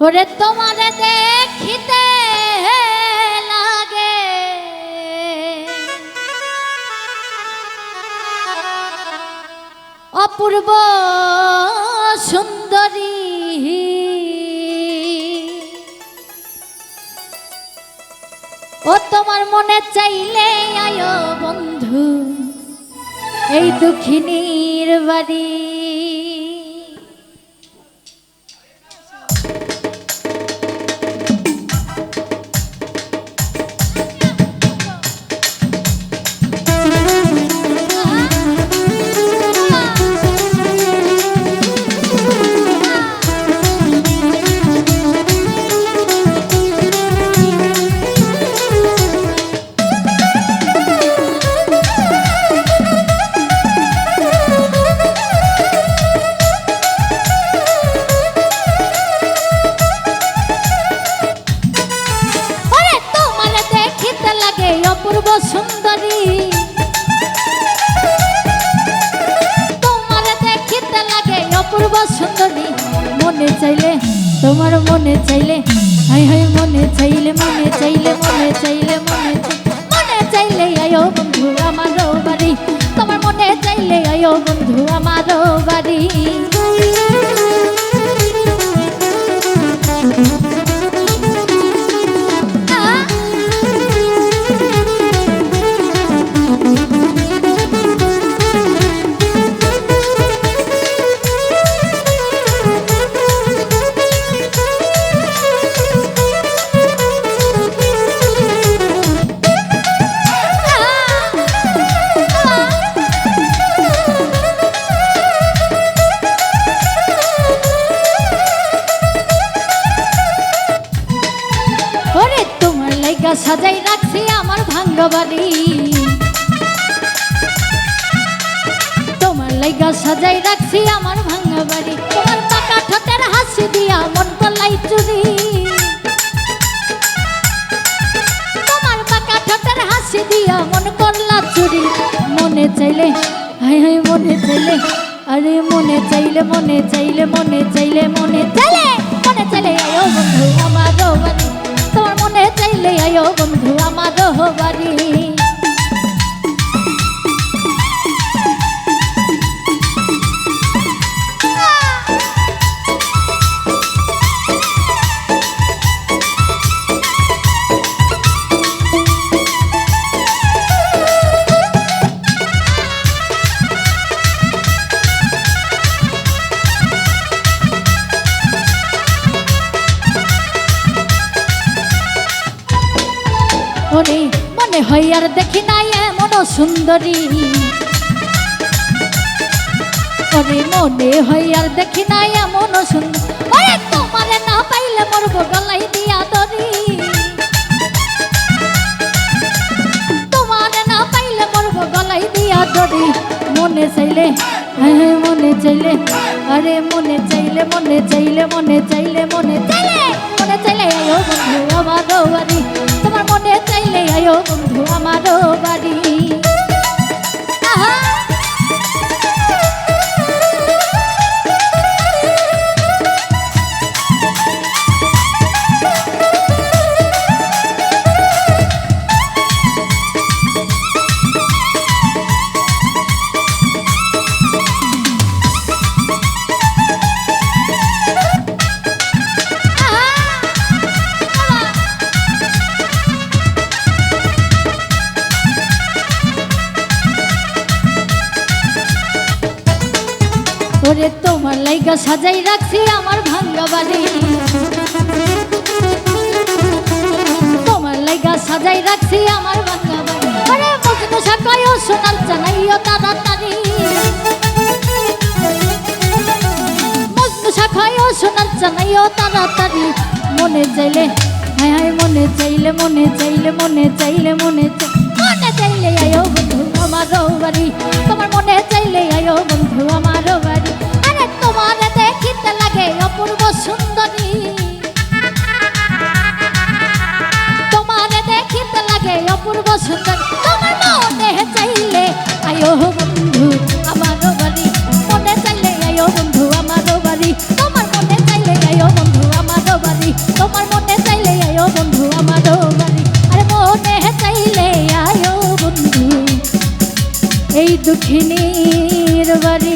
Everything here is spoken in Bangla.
ওরে তোমারে দেখিতে লাগে অপূর্ব সুন্দরী, ও তোমার মনে চাইলে আয়ো বন্ধু এই দুঃখিনীর বাড়ি। অপূর্ব সুন্দরী, তোমার দেখিতে লাগে অপূর্ব সুন্দরী, মনে চাইলে তোমার মনে চাইলে হাই হাই মনে চাইলে মনে চাইলে মনে চাইলে মনে চাইলে আয়ো বন্ধু আমারও বাড়ি, তোমার মনে চাইলে আয়ো বন্ধু আমারও বাড়ি। সাজাই রাখছি আমার ভাঙ্গা বাড়ি, তোমার লাইগা সাজাই রাখছি আমার ভাঙ্গা বাড়ি, তোমার পাকা ঠোঁটের হাসি দিয়া মন করলাই চুরি, তোমার পাকা ঠোঁটের হাসি দিয়া মন করলা চুরি, মনে চাইলে হাই হাই মনে চাইলে আরে মনে চাইলে মনে চাইলে মনে চাইলে মনে চাইলে মনে চাইলে আয়ো বন্ধু আমারও বাড়ি, তোমার মনে চাইলে আয়ো বন্ধু আমারও বাড়ি। ওরে মনে হয় আর দেখি নাই এমন সুন্দরী, ওরে মনে হয় আর দেখি নাই এমন সুন্দর, ওরে তোমারে না পাইলে মরবো গলাই দিয়া দরি, তোমারে না পাইলে মরবো গলাই দিয়া দরি, মনে চাইলে হ্যাঁ মনে চাইলে আরে মনে চাইলে মনে চাইলে মনে চাইলে মনে চাইলে মনে চাইলে আয়ো বন্ধু আমারও বাড়ি, তোমার মনে চাইলে আয়ো বন্ধু আমারও বাড়ি। ওরে তোমার লাইগা সাজাই রাখছি আমার ভাঙ্গা বাড়ি, তোমার লাইগা সাজাই রাখছি আমার ভাঙ্গা বাড়ি, ওরে মজনু শাখায়ও সোনার চালাইও তাড়াতাড়ি, মজনু শাখায়ও সোনার চালাইও তাড়াতাড়ি, মনে চাইলে হাই হাই মনে চাইলে মনে চাইলে মনে চাইলে মনে মনে চাইলে আয়ো বন্ধু আমারও বাড়ি, তোমার মনে চাইলে আয়ো বন্ধু আমারও বাড়ি। আরে তোমার দেখিতে লাগে অপূর্ব সুন্দরী, তোমার দেখিতে লাগে অপূর্ব সুন্দরী, তোমার মনে চাইলে আয়ো বন্ধু আমারও বাড়ি, মনে চাইলে আয়ো বন্ধু আমারও বাড়ি, তোমার মনে চাইলে আয়ো বন্ধু আমারও বাড়ি। দক্ষিণের বাড়ি।